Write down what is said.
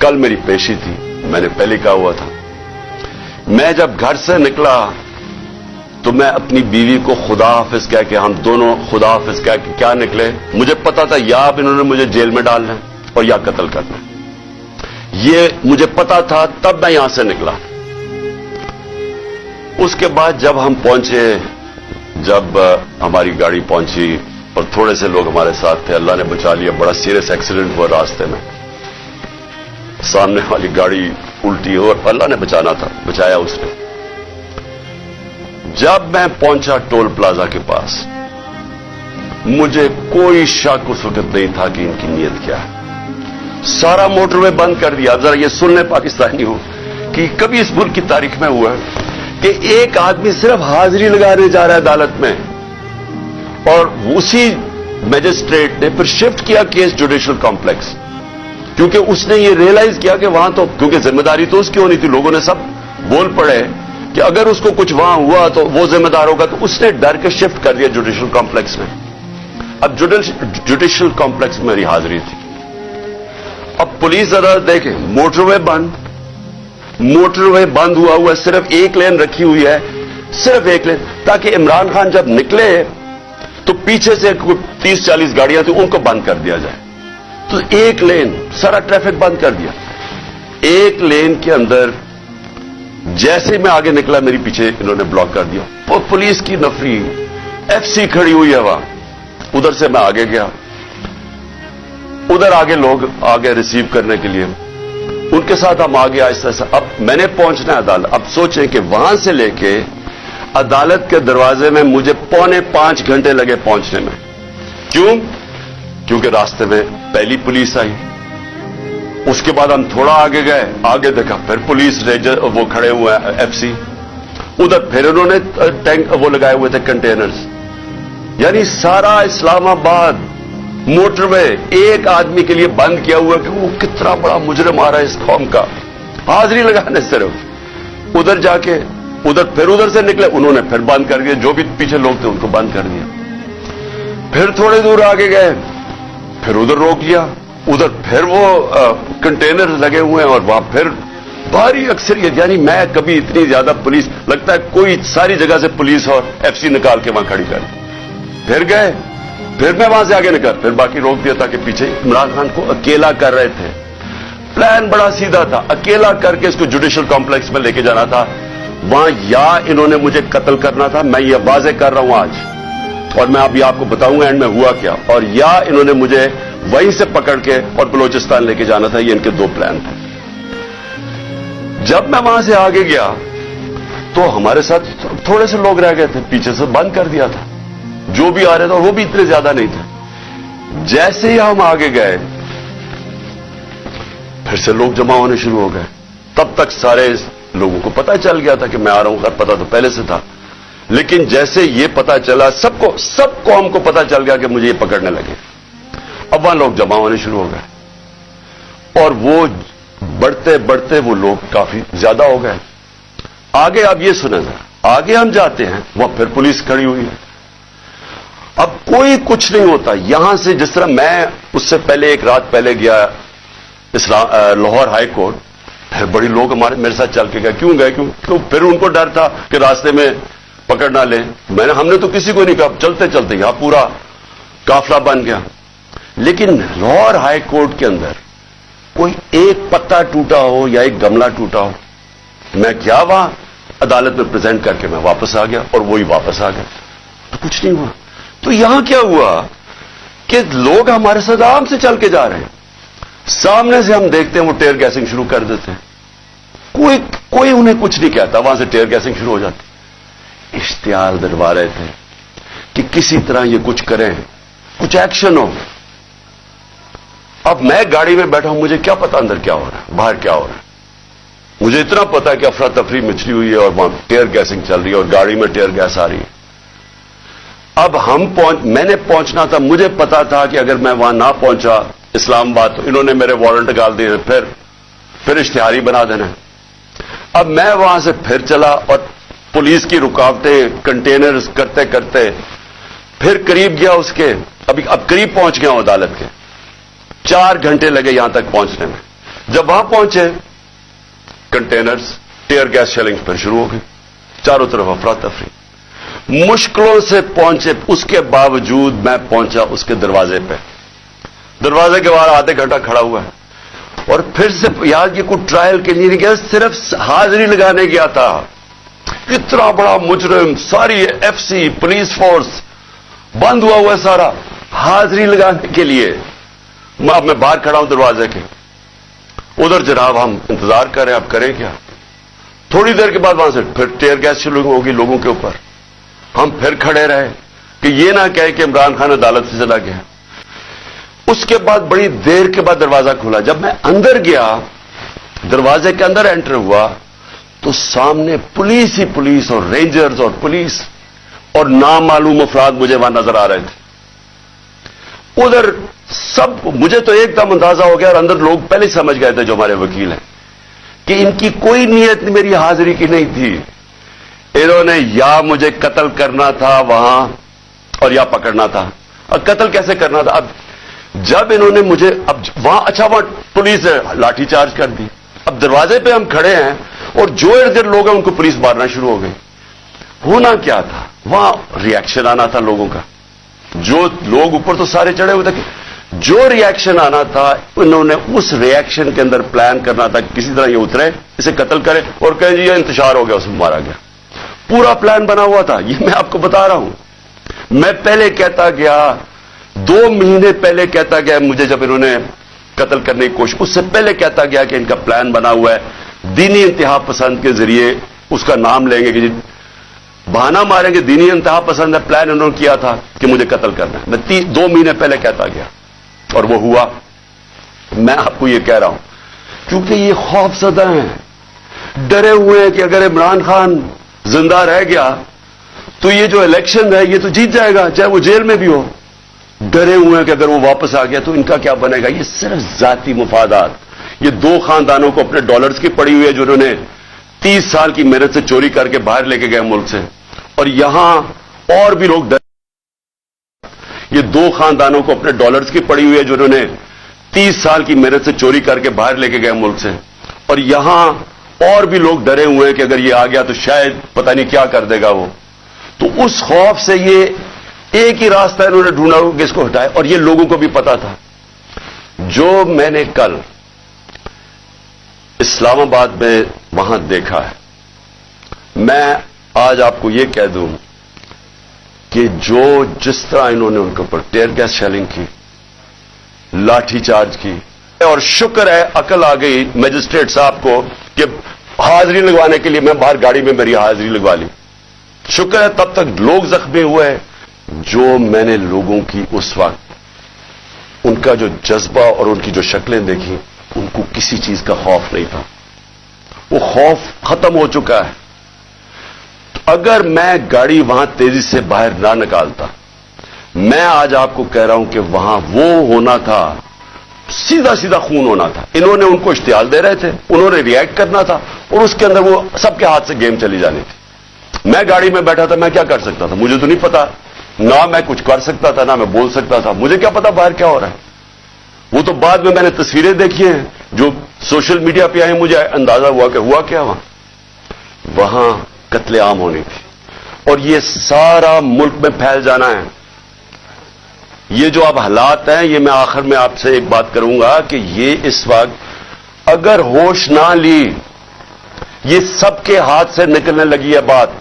कल मेरी पेशी थी, मैंने पहले कहा हुआ था। मैं जब घर से निकला तो मैं अपनी बीवी को खुदा हाफिज कह के, हम दोनों खुदा हाफिज कह के क्या निकले। मुझे पता था या अब इन्होंने मुझे जेल में डालना है और या कत्ल करना है, ये मुझे पता था, तब मैं यहां से निकला। उसके बाद जब हम पहुंचे, जब हमारी गाड़ी पहुंची और थोड़े से लोग हमारे साथ थे, अल्लाह ने बचा लिया। बड़ा सीरियस एक्सीडेंट हुआ रास्ते में, सामने वाली गाड़ी उल्टी हो और अल्लाह ने बचाना था, बचाया उसने। जब मैं पहुंचा टोल प्लाजा के पास, मुझे कोई शक उस वक्त नहीं था कि इनकी नीयत क्या है। सारा मोटरवे बंद कर दिया। जरा ये सुन ले पाकिस्तानी हो कि कभी इस मुल्क की तारीख में हुआ कि एक आदमी सिर्फ हाजिरी लगाने जा रहा है अदालत में, और उसी मैजिस्ट्रेट ने फिर शिफ्ट किया केस जुडिशियल कॉम्प्लेक्स, क्योंकि उसने ये रियलाइज किया कि वहां तो, क्योंकि जिम्मेदारी तो उसकी होनी थी, लोगों ने सब बोल पड़े कि अगर उसको कुछ वहां हुआ तो वो जिम्मेदार होगा, तो उसने डर के शिफ्ट कर दिया जुडिशियल कॉम्प्लेक्स में। अब जुडिशियल कॉम्प्लेक्स में मेरी हाजिरी थी। अब पुलिस अदालत देखे, मोटरवे बंद हुआ, सिर्फ एक लेन रखी हुई है, सिर्फ एक लेन, ताकि इमरान खान जब निकले तो पीछे से 30-40 गाड़ियां थी, उनको बंद कर दिया जाए। तो एक लेन, सारा ट्रैफिक बंद कर दिया। एक लेन के अंदर जैसे मैं आगे निकला, मेरी पीछे इन्होंने ब्लॉक कर दिया, और पुलिस की नफरी एफसी खड़ी हुई है वहां। उधर से मैं आगे गया, उधर आगे लोग आगे रिसीव करने के लिए, उनके साथ हम आगे आहिस्ता आहिस्ता। अब मैंने पहुंचना है अदालत। अब सोचें कि वहां से लेके अदालत के दरवाजे में मुझे 4.25 घंटे लगे पहुंचने में। क्यों? क्योंकि रास्ते में पहली पुलिस आई, उसके बाद हम थोड़ा आगे गए, आगे देखा फिर पुलिस रेंजर वो खड़े हुए हैं एफसी, उधर फिर उन्होंने टैंक वो लगाए हुए थे कंटेनर्स। यानी सारा इस्लामाबाद मोटरवे एक आदमी के लिए बंद किया हुआ कि वो कितना बड़ा मुजरिम आ रहा है इस कौम का, हाजिरी लगाने सिर्फ। उधर जाके फिर उधर से निकले, उन्होंने फिर बंद कर दिया, जो भी पीछे लोग थे उनको बंद कर दिया। फिर थोड़े दूर आगे गए, फिर उधर रोक लिया, उधर फिर वो कंटेनर लगे हुए हैं और वहां फिर भारी अक्सरियत। यानी मैं कभी इतनी ज्यादा पुलिस, लगता है कोई सारी जगह से पुलिस और एफसी निकाल के वहां खड़ी कर। फिर गए, फिर मैं वहां से आगे निकल, फिर बाकी रोक दिया, ताकि पीछे इमरान खान को अकेला कर रहे थे। प्लान बड़ा सीधा था, अकेला करके इसको जुडिशियल कॉम्प्लेक्स में लेके जाना था। वहां या इन्होंने मुझे कत्ल करना था, मैं ये वाजे कर रहा हूं आज, और मैं अभी आपको बताऊंगा एंड में हुआ क्या, और या इन्होंने मुझे वहीं से पकड़ के और बलोचिस्तान लेके जाना था। ये इनके दो प्लान थे। जब मैं वहां से आगे गया तो हमारे साथ थोड़े से लोग रह गए थे, पीछे से बंद कर दिया था, जो भी आ रहे थे, वो भी इतने ज्यादा नहीं थे। जैसे ही हम आगे गए, फिर से लोग जमा होने शुरू हो गए। तब तक सारे लोगों को पता चल गया था कि मैं आ रहा हूं, पता तो पहले से था, लेकिन जैसे ये पता चला, सबको हमको पता चल गया कि मुझे ये पकड़ने लगे। अब वहां लोग जमा होने शुरू हो गए, और वो बढ़ते बढ़ते वो लोग काफी ज्यादा हो गए। आगे अब ये सुना था, आगे हम जाते हैं, वहां फिर पुलिस खड़ी हुई है। अब कोई कुछ नहीं होता यहां से। जिस तरह मैं उससे पहले एक रात पहले गया लाहौर हाई कोर्ट, फिर बड़ी लोग मेरे साथ चल के गए। क्यों गए? क्यों? फिर उनको डर था कि रास्ते में पकड़ ना ले। हमने तो किसी को नहीं कहा, चलते चलते यहां पूरा काफिला बन गया। लेकिन लाहौर हाई कोर्ट के अंदर कोई एक पत्ता टूटा हो या एक गमला टूटा हो, मैं क्या वहां अदालत में प्रेजेंट करके मैं वापस आ गया, और वही वापस आ गया, तो कुछ नहीं हुआ। तो यहां क्या हुआ कि लोग हमारे साथ आराम से चल के जा रहे हैं, सामने से हम देखते हैं वो टेयर गैसिंग शुरू कर देते हैं। कोई उन्हें कुछ नहीं कहता, वहां से टेयर गैसिंग शुरू हो जाती। इश्तिहार दिलवा रहे थे कि किसी तरह ये कुछ करें, कुछ एक्शन हो। अब मैं गाड़ी में बैठा हूं, मुझे क्या पता अंदर क्या हो रहा है, बाहर क्या हो रहा है। मुझे इतना पता है कि अफरा तफरी मचली हुई है और वहां टेयर गैसिंग चल रही है और गाड़ी में टेयर गैस आ रही है। अब मैंने पहुंचना था, मुझे पता था कि अगर मैं वहां ना पहुंचा इस्लामाबाद तो इन्होंने मेरे वारंट निकाल दिए, फिर इश्तिहारी बना देना। अब मैं वहां से फिर चला और पुलिस की रुकावटें कंटेनर्स करते करते फिर करीब गया उसके, अब करीब पहुंच गया हूं अदालत के। 4 घंटे लगे यहां तक पहुंचने में। जब वहां पहुंचे कंटेनर्स, टीयर गैस शेलिंग फिर शुरू हो गई, चारों तरफ अफरा तफरी। मुश्किलों से पहुंचे, उसके बावजूद मैं पहुंचा उसके दरवाजे पे। दरवाजे के बाहर आधे घंटा खड़ा हुआ है और फिर से यार ये कोई ट्रायल के लिए नहीं गया, सिर्फ हाजिरी लगाने गया था। इतना बड़ा मुजरिम, सारी एफसी पुलिस फोर्स बंद हुआ है सारा, हाजिरी लगाने के लिए। अब मैं बाहर खड़ा हूं दरवाजे के, उधर जनाब हम इंतजार कर रहे हैं, अब करें क्या। थोड़ी देर के बाद वहां से फिर टीयर गैस शुरू होगी लोगों के ऊपर। हम फिर खड़े रहे कि ये ना कहे कि इमरान खान अदालत से चला गया। उसके बाद बड़ी देर के बाद दरवाजा खुला। जब मैं अंदर गया, दरवाजे के अंदर एंटर हुआ, तो सामने पुलिस ही पुलिस और रेंजर्स और पुलिस और नामालूम अफराद मुझे वहां नजर आ रहे थे। उधर सब, मुझे तो एकदम अंदाजा हो गया और अंदर लोग पहले समझ गए थे जो हमारे वकील हैं कि इनकी कोई नीयत मेरी हाजिरी की नहीं थी। इन्होंने या मुझे कत्ल करना था वहां और या पकड़ना था। और कत्ल कैसे करना था? अब जब इन्होंने मुझे, अब वहां, अच्छा वहां पुलिस लाठीचार्ज कर दी। अब दरवाजे पे हम खड़े हैं और जो इर्द गिर्द लोग हैं उनको पुलिस मारना शुरू हो गई। होना क्या था? वहां रिएक्शन आना था लोगों का। जो लोग ऊपर तो सारे चढ़े हुए थे, जो रिएक्शन आना था उन्होंने उस रिएक्शन के अंदर प्लान करना था कि किसी तरह ये उतरे, इसे कत्ल करे और कहे जी ये इंतशार हो गया, उसमें मारा गया। पूरा प्लान बना हुआ था, ये मैं आपको बता रहा हूं। मैं पहले कहता गया, 2 महीने पहले कहता गया मुझे, जब इन्होंने कत्ल करने की कोशिश, उससे पहले कहता गया कि इनका प्लान बना हुआ है, दीनी इंतहा पसंद के जरिए उसका नाम लेंगे कि बहाना मारेंगे, दीनी इंतहा पसंद है, प्लान इन्होंने किया था कि मुझे कत्ल करना है। मैं 2 महीने पहले कहता गया और वो हुआ। मैं आपको ये कह रहा हूं क्योंकि ये खौफजदा हैं, डरे हुए हैं कि अगर इमरान खान जिंदा रह गया तो ये जो इलेक्शन है ये तो जीत जाएगा, चाहे वो जेल में भी हो। डरे हुए हैं कि अगर वो वापस आ गया तो इनका क्या बनेगा। ये सिर्फ जाती मुफादात, ये 2 खानदानों को अपने डॉलर्स की पड़ी हुई है जो उन्होंने 30 साल की मेहनत से चोरी करके बाहर लेके गए मुल्क से। और यहां और भी लोग, ये 2 खानदानों को अपने डॉलर्स की पड़ी हुई है जो उन्होंने 30 साल की मेहनत से चोरी करके बाहर लेके गए मुल्क से। और यहां और भी लोग डरे हुए हैं कि अगर ये आ गया तो शायद पता नहीं क्या कर देगा वो। तो उस खौफ से ये एक ही रास्ता इन्होंने ढूंढा कि इसको हटाए। और ये लोगों को भी पता था। जो मैंने कल इस्लामाबाद में वहां देखा है, मैं आज आपको ये कह दूं कि जो जिस तरह इन्होंने उनके ऊपर टीयर गैस शेलिंग की, लाठीचार्ज की, और शुक्र है अकल आ गई मजिस्ट्रेट साहब को कि हाजिरी लगवाने के लिए मैं बाहर गाड़ी में मेरी हाजिरी लगवा ली। शुक्र है तब तक लोग जख्मी हुए। जो मैंने लोगों की उस वक्त उनका जो जज्बा और उनकी जो शक्लें देखी, उनको किसी चीज का खौफ नहीं था। वो खौफ खत्म हो चुका है। अगर मैं गाड़ी वहां तेजी से बाहर ना निकालता, मैं आज आपको कह रहा हूं कि वहां वो होना था, सीधा सीधा खून होना था। इन्होंने उनको इश्तियाल दे रहे थे, उन्होंने रिएक्ट करना था और उसके अंदर वो सबके हाथ से गेम चली जानी थी। मैं गाड़ी में बैठा था, मैं क्या कर सकता था? मुझे तो नहीं पता, ना मैं कुछ कर सकता था ना मैं बोल सकता था। मुझे क्या पता बाहर क्या हो रहा है। वो तो बाद में मैंने तस्वीरें देखी हैं जो सोशल मीडिया पे आई, मुझे अंदाजा हुआ कि हुआ क्या वहां कत्लेआम होनी थी। और ये सारा मुल्क में फैल जाना है। ये जो अब हालात हैं, ये मैं आखिर में आपसे एक बात करूंगा कि ये इस वक्त अगर होश ना ली, ये सबके हाथ से निकलने लगी है बात।